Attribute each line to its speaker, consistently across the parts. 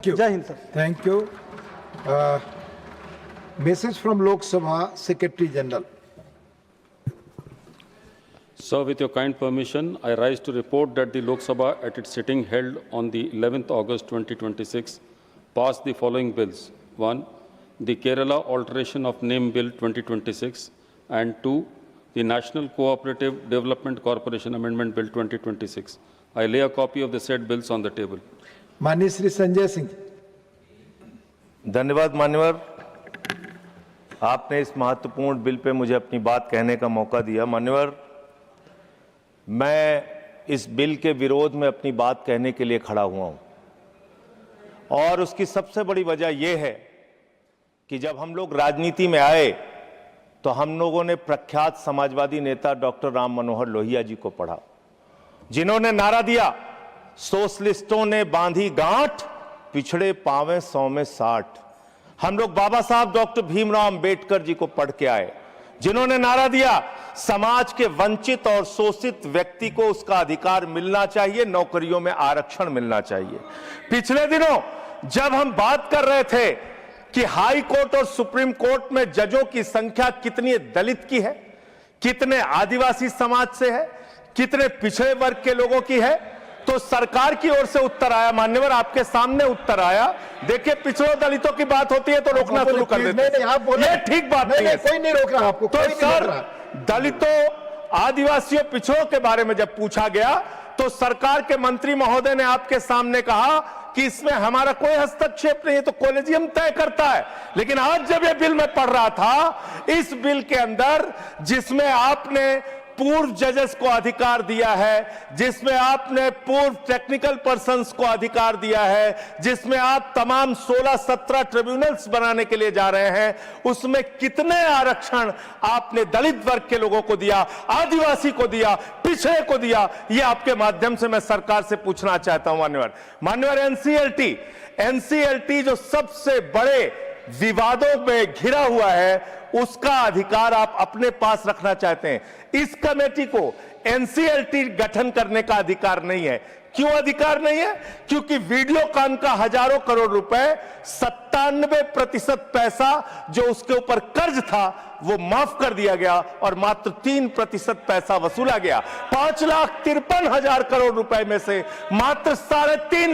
Speaker 1: जय Hind sir.
Speaker 2: Thank you. Message from Lok Sabha Secretary General.
Speaker 3: Sir, with your kind permission, I rise to report that the Lok Sabha at its sitting held on the 11th August 2026 passed the following bills. 1. The Kerala Alteration of Name Bill 2026 and 2. The National Cooperative Development Corporation Amendment Bill 2026. I lay a copy of the said bills on the table.
Speaker 2: माननीय श्री संजय सिंह।
Speaker 4: धन्यवाद मान्यवर, आपने इस महत्वपूर्ण bill pay मुझे अपनी बात कहने का मौका दिया। मान्यवर, मैं इस बिल के विरोध में अपनी बात कहने के लिए खड़ा हुआ हूं और उसकी सबसे बड़ी वजह यह है कि जब हम लोग राजनीति में आए तो हम लोगों ने प्रख्यात समाजवादी नेता डॉक्टर राम मनोहर लोहिया जी को पढ़ा, जिन्होंने नारा दिया, सोशलिस्टों ने बांधी गांठ, पिछड़े पावे 100 में 60। हम लोग बाबा साहब डॉक्टर भीमराव अंबेडकर जी को पढ़ के आए, जिन्होंने नारा दिया, समाज के वंचित और शोषित व्यक्ति को उसका अधिकार मिलना चाहिए, नौकरियों में आरक्षण मिलना चाहिए। पिछले दिनों जब हम बात कर रहे थे कि हाई कोर्ट और सुप्रीम कोर्ट में जजों की संख्या कितनी दलित की है, कितने आदिवासी समाज से है, कितने पिछड़े वर्ग के लोगों की है, तो सरकार की ओर से उत्तर आया। मान्यवर, आपके सामने उत्तर आया। देखिए, पिछड़ों दलितों की बात होती है तो रोकना शुरू कर देते हैं। ये ठीक बात नहीं है।
Speaker 2: कोई नहीं रोक रहा आपको।
Speaker 4: तो सर, दलितों, आदिवासियों, पिछड़ों के बारे में जब पूछा गया तो सरकार के मंत्री महोदय ने आपके सामने कहा कि इसमें हमारा कोई हस्तक्षेप नहीं है, तो कॉलेजियम तय करता है। लेकिन आज जब ये बिल मैं पढ़ रहा था, इस बिल के अंदर जिसमें आपने पूर्व जजेस को अधिकार दिया है, जिसमें आपने पूर्व टेक्निकल पर्संस को अधिकार दिया है, जिसमें आप तमाम 16-17 ट्रिब्यूनल्स बनाने के लिए जा रहे हैं, उसमें कितने आरक्षण आपने दलित वर्ग के लोगों को दिया, आदिवासी को दिया, पिछड़े को दिया, ये आपके माध्यम से मैं सरकार से पूछना चाहता हूं। मान्यवर, एनसीएलटी जो सबसे बड़े विवादों में घिरा हुआ है, उसका अधिकार आप अपने पास रखना चाहते हैं। इस कमेटी को एनसीएलटी गठन करने का अधिकार नहीं है। क्यों अधिकार नहीं है? क्योंकि वीडियोकॉन का हजारों करोड़ रुपए, 97% पैसा जो उसके ऊपर कर्ज था वो माफ कर दिया गया और मात्र 3% पैसा वसूला गया। 5,53,000 करोड़ रुपए में से मात्र 3.5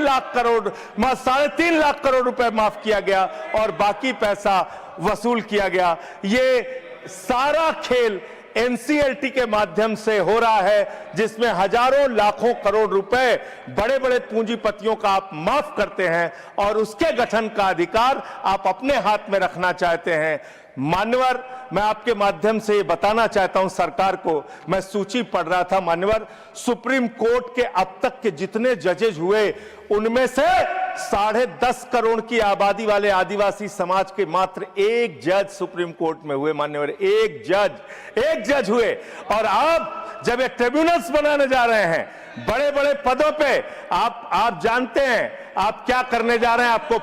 Speaker 4: लाख करोड़ रुपए माफ किया गया और बाकी पैसा वसूल किया गया। ये सारा खेल एनसीएलटी के माध्यम से हो रहा है, जिसमें हजारों लाखों करोड़ रुपए बड़े बड़े पूंजीपतियों का आप माफ करते हैं और उसके गठन का अधिकार आप अपने हाथ में रखना चाहते हैं। मान्यवर, मैं आपके माध्यम से बताना चाहता हूं सरकार को, मैं सूची पढ़ रहा था। मान्यवर, सुप्रीम कोर्ट के अब तक के जितने जजेज हुए, उनमें से 10.5 करोड़ की आबादी वाले आदिवासी समाज के मात्र एक जज सुप्रीम कोर्ट में हुए। मान्यवर, एक जज हुए। और आप जब ये ट्रिब्यूनल्स बनाने जा रहे हैं, बड़े बड़े पदों पे, आप जानते हैं आप क्या करने जा रहे हैं। आपको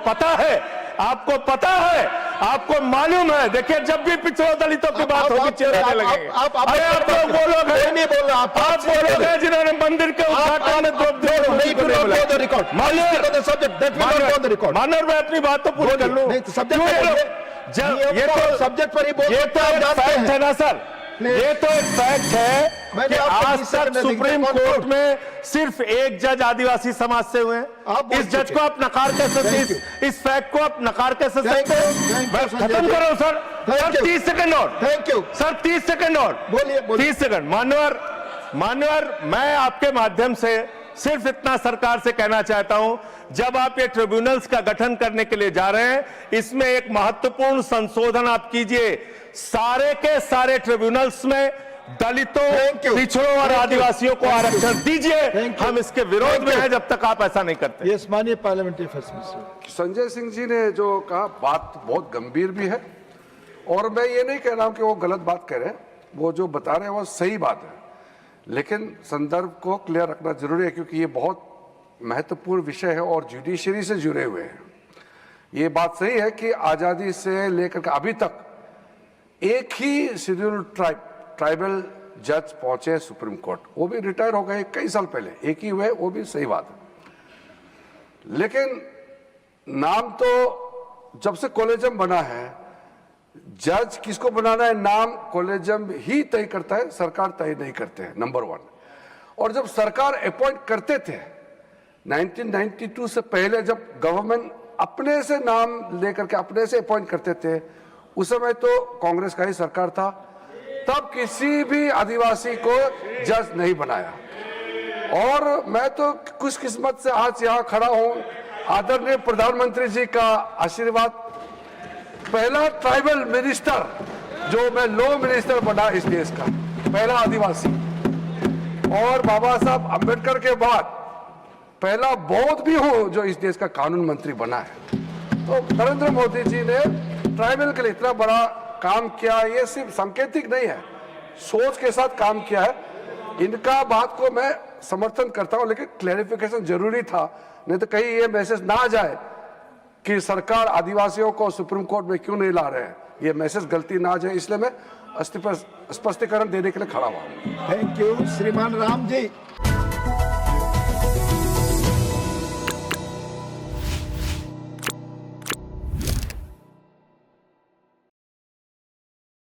Speaker 4: पता है, आपको मालूम है। देखिए, जब भी पिछड़ों दलितों की बात होगी, चिल्लाने लगेंगे। आप लोग वो लोग हैं, नहीं बोल रहा, आप वो लोग हैं जिन्होंने मंदिर के उद्घाटन में मानव, मैं अपनी बात तो पूरी कर लूं। ये तो सब्जेक्ट पर ही बोल, ये तो फैक्ट है ना सर, ये तो एक फैक्ट है कि आज तक सुप्रीम कोर्ट में सिर्फ एक जज आदिवासी समाज से हुए हैं। इस जज को आप नकार कैसे सकते, इस फैक्ट को आप नकार कैसे सकते हैं? खत्म करो सर। 30 सेकंड और, थैंक यू सर, 30 सेकंड और, बोलिए 30 सेकंड। मान्यवर, मैं आपके माध्यम से सिर्फ इतना सरकार से कहना चाहता हूं, जब आप ये ट्रिब्यूनल्स का गठन करने के लिए जा रहे हैं, इसमें एक महत्वपूर्ण संशोधन आप कीजिए। सारे के सारे ट्रिब्यूनल्स में दलितों, पिछड़ों और आदिवासियों को आरक्षण दीजिए। हम इसके विरोध में हैं जब तक आप ऐसा नहीं करते।
Speaker 2: यस, माननीय parliamentary affairs minister.
Speaker 5: Sanjay Singh ji ने जो कहा, बात बहुत गंभीर भी है और मैं ये नहीं कह रहा हूं कि वो गलत बात कह रहे हैं। वो जो बता रहे हैं वो सही बात है, लेकिन संदर्भ को क्लियर रखना जरूरी है, क्योंकि ये बहुत महत्वपूर्ण विषय है और जुडिशरी से जुड़े हुए हैं। ये बात सही है कि आज़ादी से लेकर के अभी तक एक ही शेड्यूल ट्राइबल जज पहुंचे सुप्रीम कोर्ट, वो भी रिटायर हो गए कई साल पहले, एक ही हुए, वो भी सही बात है। लेकिन नाम तो जब से कॉलेजियम बना है, जज किसको बनाना है नाम कॉलेजियम ही तय करता है, सरकार तय नहीं करते हैं, नंबर 1। और जब सरकार अपॉइंट करते थे 1992 से पहले, जब गवर्नमेंट अपने से नाम लेकर के अपने से अपॉइंट करते थे, उस समय तो कांग्रेस का ही सरकार था, तब किसी भी आदिवासी को जज नहीं बनाया। और मैं तो खुश किस्मत से आज यहाँ खड़ा हूँ, आदरणीय प्रधानमंत्री जी का आशीर्वाद, पहला ट्राइबल मिनिस्टर जो मैं लॉ मिनिस्टर बना इस देश का, पहला आदिवासी, और बाबा साहब अंबेडकर के बाद पहला बौद्ध भी हूं जो इस देश का कानून मंत्री बना है। तो नरेंद्र मोदी जी ने ट्राइबल के लिए इतना बड़ा काम किया, ये सिर्फ सांकेतिक नहीं है, सोच के साथ काम किया है। इनका बात को मैं समर्थन करता हूं, लेकिन क्लैरिफिकेशन जरूरी था, नहीं तो कहीं ये मैसेज ना जाए कि सरकार आदिवासियों को सुप्रीम कोर्ट में क्यों नहीं ला रहे हैं, ये मैसेज गलती ना जाए, इसलिए मैं स्पष्टीकरण देने के लिए खड़ा हुआ हूं।
Speaker 2: Thank you. श्रीमान राम जी।